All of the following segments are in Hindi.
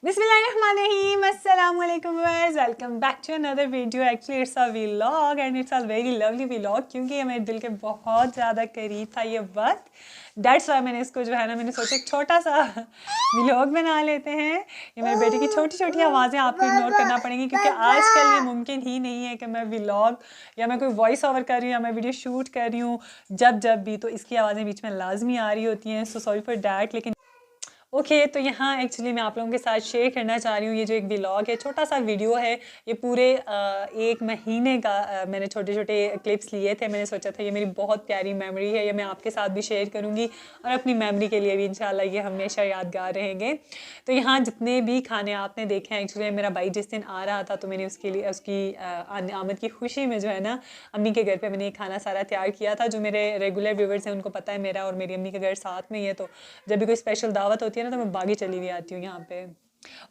Bismillahirrahmanirrahim. Assalamualaikum guys. Welcome back to another video. Actually it's a vlog and it's a very lovely vlog क्योंकि ये मेरे दिल के बहुत ज़्यादा करीब था ये वक्त. That's why मैंने इसको जो है ना मैंने सोचा एक छोटा सा vlog बना लेते हैं. ये मेरे बेटे की छोटी छोटी आवाज़ें आपको इग्नोर करना पड़ेंगी क्योंकि आजकल ये मुमकिन ही नहीं है कि मैं vlog या मैं कोई वॉइस ओवर कर रही हूँ या मैं वीडियो शूट कर रही हूँ जब भी तो इसकी आवाज़ें बीच में लाजमी आ रही होती हैं. So sorry for that. लेकिन ओके तो यहाँ एक्चुअली मैं आप लोगों के साथ शेयर करना चाह रही हूँ ये जो एक व्लॉग है, छोटा सा वीडियो है. ये पूरे एक महीने का मैंने छोटे छोटे क्लिप्स लिए थे. मैंने सोचा था ये मेरी बहुत प्यारी मेमोरी है, ये मैं आपके साथ भी शेयर करूँगी और अपनी मेमोरी के लिए भी इंशाल्लाह ये हमेशा यादगार रहेंगे. तो यहाँ जितने भी खाने आपने देखे हैं, एक्चुअली मेरा भाई जिस दिन आ रहा था तो मैंने उसके लिए उसकी आमद की खुशी में जो है ना अम्मी के घर पर मैंने खाना सारा तैयार किया था. जो मेरे रेगुलर व्यूवर्स हैं उनको पता है मेरा और मेरी अम्मी का घर साथ में ही है, तो जब भी कोई स्पेशल दावत होती है ना तो मैं बागी चली हुई आती हूँ यहाँ पे.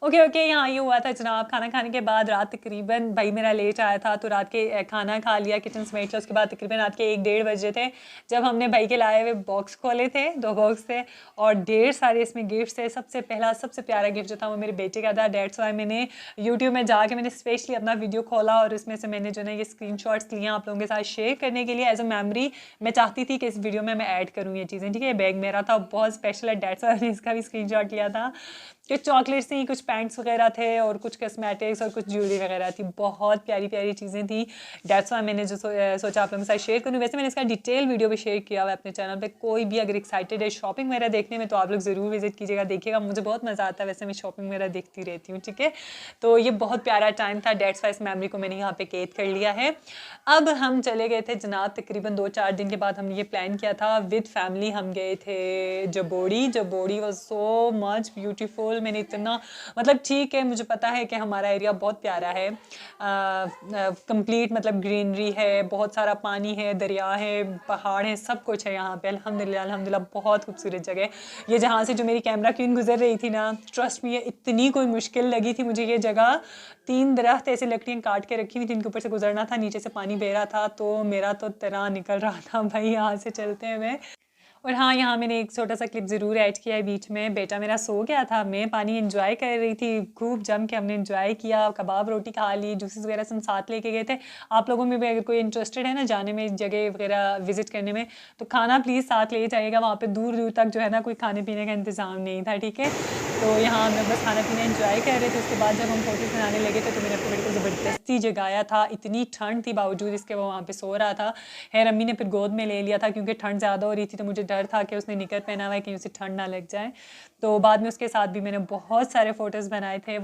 ओके यहाँ ये हुआ था जनाब, खाना खाने के बाद रात तकरीबन भाई मेरा लेट आया था तो रात के खाना खा लिया, किचन समेट लिया. उसके बाद तकरीबन रात के 1-1:30 बजे थे जब हमने भाई के लाए हुए बॉक्स खोले थे. 2 बॉक्स थे और ढेर सारे इसमें गिफ्ट थे. सबसे पहला सबसे प्यारा गिफ्ट जो था वो मेरे बेटे का था. डेट्स वाई मैंने यूट्यूब में जाके मैंने स्पेशली अपना वीडियो खोला और इसमें से मैंने जो है ये स्क्रीनशॉट्स लिए आप लोगों के साथ शेयर करने के लिए एज अ मेमोरी. मैं चाहती थी कि इस वीडियो में मैं ऐड करूँ ये चीज़ें. ठीक है, बैग मेरा था बहुत स्पेशल है, डेट्स वाई मैंने इसका भी स्क्रीनशॉट लिया था. कुछ चॉकलेट्स थी, कुछ पैंट्स वगैरह थे और कुछ कॉस्मेटिक्स और कुछ ज्वेलरी वगैरह थी. बहुत प्यारी प्यारी चीज़ें थी. डेट्स वाई मैंने जो सोचा आप लोगों के साथ शेयर करूँ. वैसे मैंने इसका डिटेल वीडियो भी शेयर किया हुआ है अपने चैनल पे. कोई भी अगर एक्साइटेड है शॉपिंग वगैरह देखने में तो आप लोग ज़रूर विजिट कीजिएगा, देखिएगा. मुझे बहुत मज़ा आता है, वैसे मैं शॉपिंग वगैरह देखती रहती हूँ. ठीक है, तो ये बहुत प्यारा टाइम था. डेट्स वाई इस मेमोरी को मैंने यहाँ पे कैद कर लिया है. अब हम चले गए थे जनाब, तकरीबन 2-4 दिन के बाद हमने ये प्लान किया था विद फैमिली. हम गए थे जबोड़ी. जबोड़ी वॉज सो मच ब्यूटीफुल. मैंने इतना मतलब ठीक है मुझे पता है कि हमारा एरिया बहुत प्यारा है, कंप्लीट मतलब ग्रीनरी है, बहुत सारा पानी है, दरिया है, पहाड़ है, सब कुछ है यहाँ पे. अल्हम्दुलिल्लाह अल्हम्दुलिल्लाह बहुत खूबसूरत जगह. ये जहाँ से जो मेरी कैमरा क्वीन गुजर रही थी ना, ट्रस्ट में ये इतनी कोई मुश्किल लगी थी मुझे ये जगह. 3 दरख्त ऐसे लकड़ियाँ काट के रखी हुई थी, इनके ऊपर से गुजरना था, नीचे से पानी बह रहा था तो मेरा तो तरह निकल रहा था भाई यहाँ से चलते हुए. और हाँ यहाँ मैंने एक छोटा सा क्लिप ज़रूर ऐड किया है बीच में. बेटा मेरा सो गया था, मैं पानी एंजॉय कर रही थी. खूब जम के हमने एंजॉय किया, कबाब रोटी खा ली, जूसेस वगैरह सब साथ लेके गए थे. आप लोगों में भी अगर कोई इंटरेस्टेड है ना जाने में, जगह वगैरह विजिट करने में, तो खाना प्लीज़ साथ ले जाइएगा. वहाँ पे दूर दूर तक जो है ना कोई खाने पीने का इंतज़ाम नहीं था. ठीक है, तो यहाँ हम लोग बस खाना पीना एंजॉय कर रहे थे. उसके बाद जब हम फोटोज़ बनाने लगे थे तो मैंने अपने बेटे को ज़बरदस्ती जगाया था. इतनी ठंड थी बावजूद इसके वो वहाँ पे सो रहा था. खैर अम्मी ने फिर गोद में ले लिया था क्योंकि ठंड ज़्यादा हो रही थी तो मुझे डर था कि उसने निकर पहना हुआ है कि उसे ठंड ना लग जाए. तो बाद में उसके साथ भी मैंने बहुत सारे फ़ोटोज़ बनाए थे.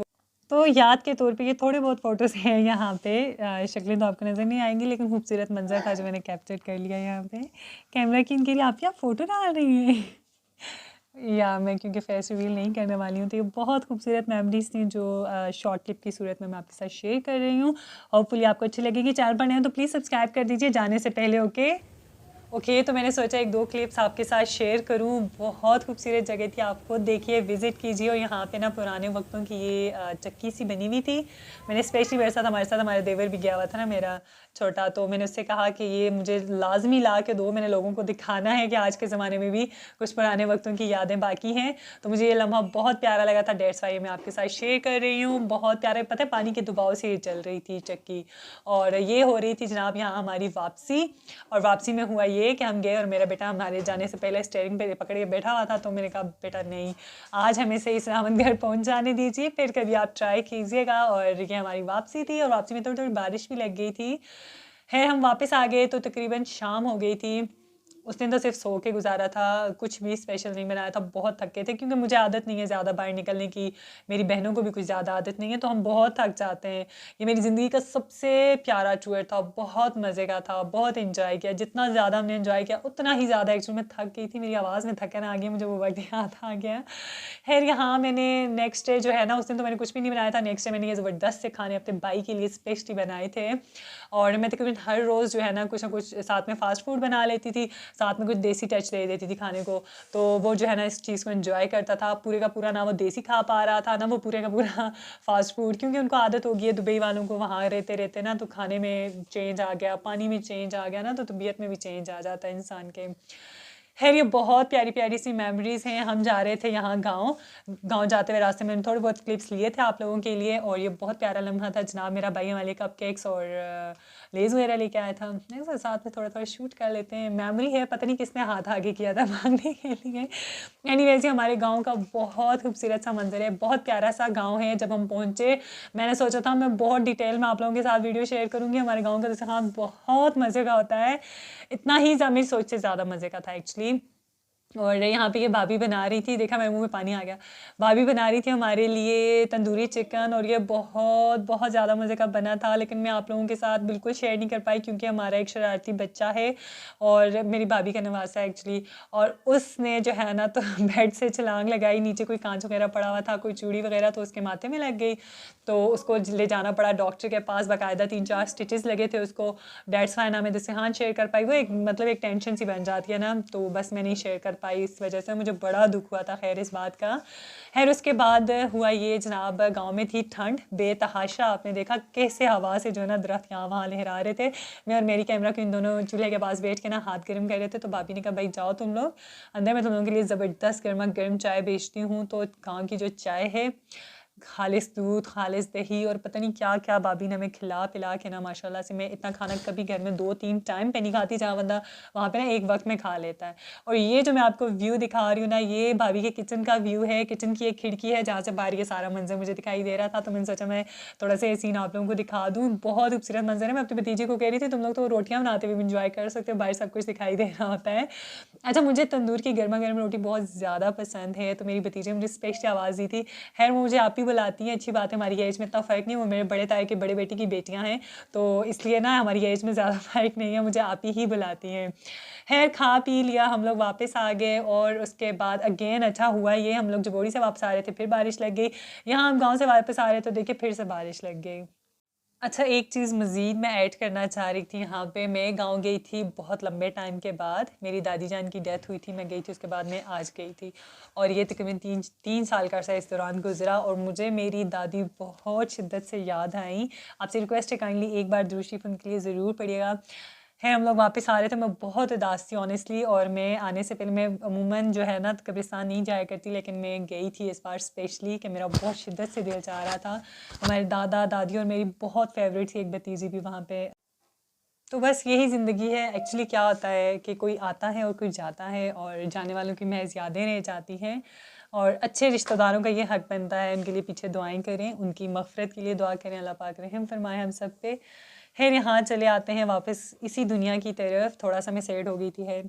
तो याद के तौर पे ये थोड़े बहुत फ़ोटोज़ हैं यहाँ पे. शक्लें तो आपको नज़र नहीं आएंगी लेकिन खूबसूरत मंजर था जो मैंने कैप्चर कर लिया यहाँ पे. कैमरा की इनके लिए आप क्या फ़ोटो डाल रही हैं या मैं क्योंकि फेस रिवील नहीं करने वाली हूँ तो ये बहुत खूबसूरत मेमोरीज थी जो शॉर्ट क्लिप की सूरत में मैं आपके साथ शेयर कर रही हूँ. होपफुली आपको अच्छी लगेगी. चैनल पर नए हैं तो प्लीज़ सब्सक्राइब कर दीजिए जाने से पहले. ओके तो मैंने सोचा 1-2 क्लिप्स आपके साथ शेयर करूं. बहुत खूबसूरत जगह थी, आप खुद देखिए, विज़िट कीजिए. और यहाँ पे ना पुराने वक्तों की ये चक्की सी बनी हुई थी. मैंने स्पेशली मेरे साथ हमारे देवर भी गया हुआ था ना मेरा छोटा, तो मैंने उससे कहा कि ये मुझे लाजमी ला के दो, मैंने लोगों को दिखाना है कि आज के ज़माने में भी कुछ पुराने वक्तों की यादें बाकी हैं. तो मुझे ये लम्हा बहुत प्यारा लगा था, डेट्स वाई मैं आपके साथ शेयर कर रही हूँ. बहुत प्यारा, पता है पानी के दबाव से ये चल रही थी चक्की. और ये हो रही थी जनाब यहाँ हमारी वापसी. और वापसी में हुआ ये कि हम गए और मेरा बेटा हमारे जाने से पहले स्टीयरिंग पे पकड़ के बैठा हुआ था. तो मैंने कहा बेटा नहीं, आज हमें सही सलामत घर पहुँच जाने दीजिए, फिर कभी आप ट्राई कीजिएगा. और ये हमारी वापसी थी और वापसी में थोड़ी थोड़ी बारिश भी लग गई थी. है हम वापस आ गए तो तकरीबन शाम हो गई थी. उस दिन तो सिर्फ सो के गुजारा था, कुछ भी स्पेशल नहीं बनाया था. बहुत थके थे क्योंकि मुझे आदत नहीं है ज़्यादा बाहर निकलने की, मेरी बहनों को भी कुछ ज़्यादा आदत नहीं है, तो हम बहुत थक जाते हैं. ये मेरी ज़िंदगी का सबसे प्यारा टूर था, बहुत मज़े का था, बहुत इंजॉय किया. जितना ज़्यादा हमने इंजॉय किया उतना ही ज़्यादा एक्चुअली मैं थक गई थी. मेरी आवाज़ में थकन आ गई, मुझे वो वक्त याद आ गया. खैर यहाँ मैंने नेक्स्ट डे जो है ना, उस दिन तो मैंने कुछ भी नहीं बनाया था. नेक्स्ट डे मैंने ये ज़बरदस्त से खाने अपने भाई के लिए स्पेशली बनाए थे. और मैं तकरीबन हर रोज़ जो है ना कुछ साथ में फ़ास्ट फूड बना लेती थी, साथ में कुछ देसी टच दे देती थी खाने को. तो वो जो है ना इस चीज़ को एंजॉय करता था. पूरे का पूरा ना वो देसी खा पा रहा था ना वो पूरे का पूरा फ़ास्ट फूड, क्योंकि उनको आदत हो गई है दुबई वालों को वहाँ रहते रहते ना, तो खाने में चेंज आ गया, पानी में चेंज आ गया ना, तो तबीयत में भी चेंज आ जाता है इंसान के. खैर ये बहुत प्यारी प्यारी सी मेमोरीज़ हैं। हम जा रहे थे यहाँ गाँव जाते हुए रास्ते में थोड़े बहुत क्लिप्स लिए थे आप लोगों के लिए, और ये बहुत प्यारा लम्हा था। जनाब मेरा भाई हमारे कप केक्स और लेज़ वगैरह लेके आया था। मैं कहा साथ में थोड़ा थोड़ा शूट कर लेते हैं, मेमोरी है। पता नहीं किसने हाथ आगे किया था भागने के लिए। एनीवेज़ हमारे गाँव का बहुत खूबसूरत सा मंजर है, बहुत प्यारा सा गाँव है। जब हम पहुँचे मैंने सोचा था मैं बहुत डिटेल में आप लोगों के साथ वीडियो शेयर करूँगी हमारे गाँव का। जैसे हाँ बहुत मज़े का होता है, इतना ही मेरी सोच से ज़्यादा मज़े का था एक्चुअली। और यहाँ पे ये भाभी बना रही थी, देखा मेरे मुंह में पानी आ गया। भाभी बना रही थी हमारे लिए तंदूरी चिकन, और ये बहुत बहुत ज़्यादा मज़े का बना था। लेकिन मैं आप लोगों के साथ बिल्कुल शेयर नहीं कर पाई क्योंकि हमारा एक शरारती बच्चा है और मेरी भाभी का नवासा है एक्चुअली, और उसने जो है ना तो बेड से छलांग लगाई, नीचे कोई कांच वगैरह पड़ा हुआ था, कोई चूड़ी वगैरह, तो उसके माथे में लग गई। तो उसको ले जाना पड़ा डॉक्टर के पास, बाकायदा 3-4 स्टिचेस लगे थे उसको। डेट्स वाई ना मैं जिससे हाँ शेयर कर पाई, वो एक मतलब एक टेंशन सी बन जाती है ना, तो बस मैं नहीं शेयर कर पाई, इस वजह से मुझे बड़ा दुख हुआ था खैर इस बात का। खैर उसके बाद हुआ ये जनाब, गांव में थी ठंड बेतहाशा। आपने देखा कैसे हवा से जो है ना दरख्त यहाँ वहाँ लहरा रहे थे। मैं और मेरी कैमरा क्वीन दोनों चूल्हे के पास बैठ के ना हाथ गर्म कर रहे थे। तो भाभी ने कहा भाई जाओ तुम लोग अंदर, मैं तुम लोगों के लिए ज़बरदस्त गर्मा गर्म चाय बेचती हूँ। तो गाँव की जो चाय है, खालिस दूध, खालिस दही और पता नहीं क्या क्या भाभी ने हमें खिला पिला के ना माशाल्लाह से। मैं इतना खाना कभी घर में 2-3 टाइम पे नहीं खाती, जहाँ बंदा वहाँ पे ना एक वक्त में खा लेता है। और ये जो मैं आपको व्यू दिखा रही हूँ ना, ये भाभी के किचन का व्यू है। किचन की एक खिड़की है जहाँ से बाहर ये सारा मंजर मुझे दिखाई दे रहा था, तो मैंने सोचा मैं थोड़ा सा ये सीन आप लोगों को दिखा दूँ। बहुत खूबसूरत मंजर है। मैं अपने भतीजे को कह रही थी तुम लोग तो रोटियाँ बनाते हुए इंजॉय कर सकते हो, बाहर सब कुछ दिखाई दे रहा होता है। अच्छा, मुझे तंदूर की गर्मा गर्म रोटी बहुत ज़्यादा पसंद है, तो मेरी भतीजे ने मुझे स्पेशली आवाज़ दी थी। खैर वो मुझे आप ही बुलाती हैं, अच्छी बात है, हमारी एज में इतना फ़र्क नहीं। वो मेरे बड़े ताए के बड़े बेटी की बेटियां हैं, तो इसलिए ना हमारी एज में ज़्यादा फ़र्क नहीं है, मुझे आप ही बुलाती हैं। खैर खा पी लिया, हम लोग वापस आ गए, और उसके बाद अगेन अच्छा हुआ ये, हम लोग जबोड़ी से वापस आ रहे थे, फिर बारिश लग गई। यहाँ हम गाँव से वापस आ रहे थे, तो देखिए फिर से बारिश लग गई। अच्छा, एक चीज़ मज़ीद मैं ऐड करना चाह रही थी। यहाँ पे मैं गाँव गई थी बहुत लंबे टाइम के बाद, मेरी दादी जान की डेथ हुई थी, मैं गई थी, उसके बाद मैं आज गई थी, और ये तकरीबन 3 साल का अर्सा इस दौरान गुजरा, और मुझे मेरी दादी बहुत शिद्दत से याद आई। आपसे रिक्वेस्ट है काइंडली एक बार दुरूद शरीफ उनके लिए ज़रूर पढ़िएगा। है हम लोग वापस आ रहे थे, मैं बहुत उदास थी ऑनेस्टली, और मैं आने से पहले, मैं अमूमन जो है ना कब्रिस्तान नहीं जाया करती, लेकिन मैं गई थी इस बार स्पेशली कि मेरा बहुत शिद्दत से दिल चाह रहा था। हमारे दादा दादी और मेरी बहुत फेवरेट थी एक भतीजी भी वहाँ पे। तो बस यही ज़िंदगी है एक्चुअली। क्या होता है कि कोई आता है और कोई जाता है, और जाने वालों की महज यादें रह जाती हैं, और अच्छे रिश्तेदारों का ये हक बनता है उनके लिए पीछे दुआएं करें, उनकी मग़फ़िरत के लिए दुआ करें, अल्लाह पाक रहम फरमाए हम सब पे। खैर यहाँ चले आते हैं वापस इसी दुनिया की तरफ, थोड़ा सा मैं सैड हो गई थी है।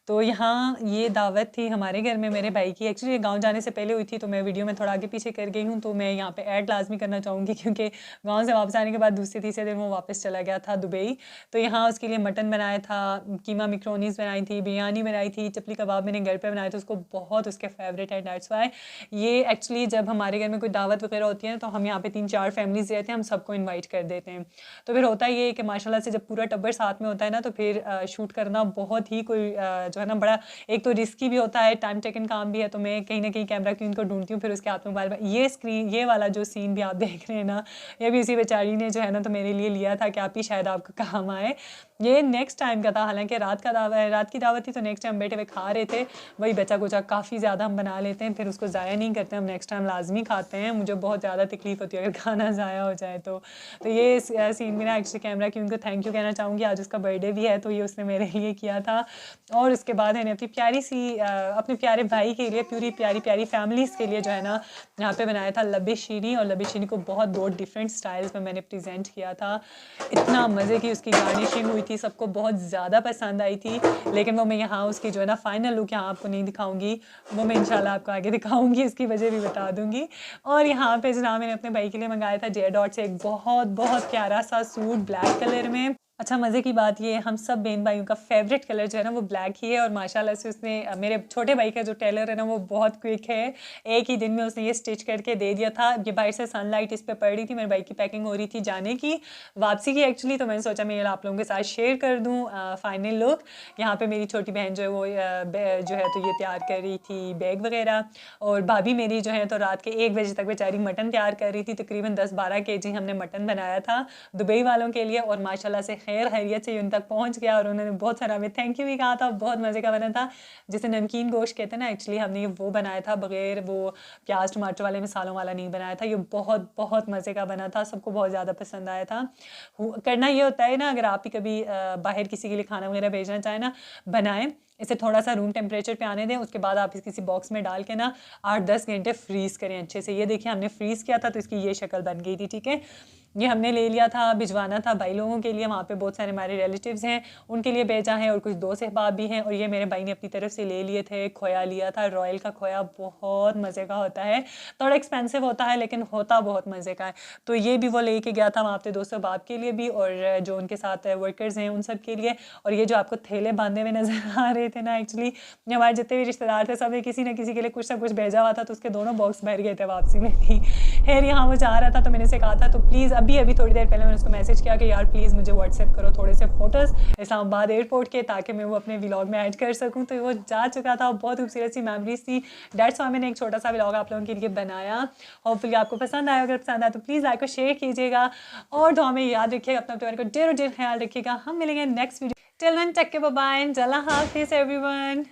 तो यहाँ ये दावत थी हमारे घर में मेरे भाई की, एक्चुअली ये गाँव जाने से पहले हुई थी, तो मैं वीडियो में थोड़ा आगे पीछे कर गई हूँ, तो मैं यहाँ पे ऐड लाजमी करना चाहूँगी क्योंकि गाँव से वापस आने के बाद दूसरे तीसरे दिन वो वापस चला गया था दुबई। तो यहाँ उसके लिए मटन बनाया था, कीमा मिक्रोनीस बनाई थी, बिरयानी बनाई थी, चपली कबाब मैंने घर पर बनाए थे, उसको बहुत उसके फेवरेट है। डेट्स वाई ये एक्चुअली जब हमारे घर में कोई दावत वगैरह होती है तो हम यहाँ पे 3-4 फैमिलीज़ रहते हैं, हम सबको इन्वाइट कर देते हैं। तो फिर होता ये है कि माशाल्लाह से जब पूरा टब्बर साथ में होता है ना, तो फिर शूट करना बहुत ही कोई जो है ना बड़ा, एक तो रिस्की भी होता है, टाइम टेकन काम भी है। तो मैं कहीं ना कहीं कैमरा क्वीन को ढूंढती हूँ, फिर उसके हाथ में मोबाइल में ये स्क्रीन, ये वाला जो सीन भी आप देख रहे हैं ना, ये भी उसी बेचारी ने जो है ना तो मेरे लिए लिया था कि आप ही शायद आपको काम आए। ये नेक्स्ट टाइम का था, हालांकि रात की दावत थी, तो नेक्स्ट टाइम बैठे हुए खा रहे थे, वही बचा कुचा काफ़ी ज़्यादा हम बना लेते हैं, फिर उसको ज़ाया नहीं करते, हम नेक्स्ट टाइम लाजमी खाते हैं। मुझे बहुत ज़्यादा तकलीफ़ होती है अगर खाना ज़ाया हो जाए तो ये सीन मेरा एक्चुअली कैमरा क्वीन को थैंक यू कहना चाहूँगी। आज उसका बर्थडे भी है, तो ये उसने मेरे लिए किया था। और उसके बाद है अपनी प्यारी सी अपने प्यारे भाई के लिए, पूरी प्यारी प्यारी फैमिलीज़ के लिए जो है ना यहाँ पे बनाया था लबे शीरी, और लबे शीरी को बहुत 2 डिफरेंट स्टाइल्स में मैंने प्रेजेंट किया था। इतना मज़े की उसकी गार्निशिंग हुई थी, सबको बहुत ज़्यादा पसंद आई थी। लेकिन वो मैं यहाँ उसकी जो है ना फाइनल लुक यहाँ आपको नहीं दिखाऊंगी, वो मैं इंशाल्लाह आपको आगे दिखाऊंगी, इसकी वजह भी बता दूंगी। और यहाँ पे जनाब मैंने अपने भाई के लिए मंगाया था जे डॉट से एक बहुत बहुत प्यारा सा सूट ब्लैक कलर में। अच्छा, मज़े की बात ये है हम सब बहन भाइयों का फेवरेट कलर जो है ना वो ब्लैक ही है, और माशाल्लाह से उसने मेरे छोटे भाई का जो टेलर है ना वो बहुत क्विक है, एक ही दिन में उसने ये स्टिच करके दे दिया था। ये बाहर से सनलाइट इस पे पड़ रही थी, मेरे भाई की पैकिंग हो रही थी जाने की, वापसी की एक्चुअली, तो मैंने सोचा मैं ये आप लोगों के साथ शेयर कर दूँ फाइनल लुक। यहाँ पे मेरी छोटी बहन जो है वो जो है तो ये तैयार कर रही थी बैग वगैरह, और भाभी मेरी जो है तो रात के 1 बजे तक बेचारी मटन तैयार कर रही थी। तकरीबन 10-12 kg हमने मटन बनाया था दुबई वालों के लिए, और माशाल्लाह से खैर खैरियत से उन तक पहुँच गया और उन्होंने बहुत सारा हमें थैंक यू भी कहा था। बहुत मज़े का बना था, जिसे नमकीन गोश्त कहते हैं ना, एक्चुअली हमने वो बनाया था बग़ैर वो प्याज टमाटर वाले मसालों वाला नहीं बनाया था। ये बहुत बहुत मज़े का बना था, सबको बहुत ज़्यादा पसंद आया था। करना ये होता है ना, अगर आप ही कभी बाहर किसी के लिए खाना वगैरह भेजना चाहें ना, बनाएं, इसे थोड़ा सा रूम टेम्परेचर पे आने दें, उसके बाद आप इस किसी बॉक्स में डाल के ना 8-10 घंटे फ्रीज़ करें अच्छे से। ये देखिए हमने फ्रीज़ किया था तो इसकी ये शक्ल बन गई थी, ठीक है। ये हमने ले लिया था, भिजवाना था भाई लोगों के लिए, वहाँ पे बहुत सारे हमारे रिलेटिव्स हैं, उनके लिए भेजा है, और कुछ दोस्त अहबाब भी हैं। और ये मेरे भाई ने अपनी तरफ से ले लिए थे। खोया लिया था, रॉयल का खोया, बहुत मज़े का होता है, थोड़ा एक्सपेंसिव होता है लेकिन होता बहुत मज़े का है। तो ये भी वो लेके गया था वहाँ पे दोस्त अहबाब के लिए भी, और जो उनके साथ वर्कर्स हैं उन सब के लिए। और ये जो आपको थैले बांधे हुए नज़र आ रहे थे ना, एक्चुअली हमारे जितने भी रिश्तेदार थे सब ने किसी न किसी के लिए कुछ ना कुछ भेजा हुआ था, तो उसके दोनों बॉक्स भर गए थे वापसी में भी। खैर यहाँ वो जा रहा था तो मैंने से कहा था, तो प्लीज़ अभी थोड़ी देर पहले मैंने उसको मैसेज किया कि यार प्लीज़ मुझे व्हाट्सएप करो थोड़े से फ़ोटोज़ इस्लामाबाद एयरपोर्ट के, ताकि मैं वो अपने व्लॉग में ऐड कर सकूँ। तो वो जा चुका था, बहुत खूबसूरत सी मेमोरीज थी। डेट्स वाई मैंने एक छोटा सा व्लॉग आप लोगों के लिए बनाया। होपफुली आपको पसंद आया, अगर पसंद आया तो प्लीज़ लाइक और शेयर कीजिएगा, और दुआ में याद रखिएगा, अपना परिवार को ढेर ढेर ख्याल रखिएगा। हम मिलेंगे next video. Till then take care, bye bye, अल्लाह हाफिज़ एवरीवन।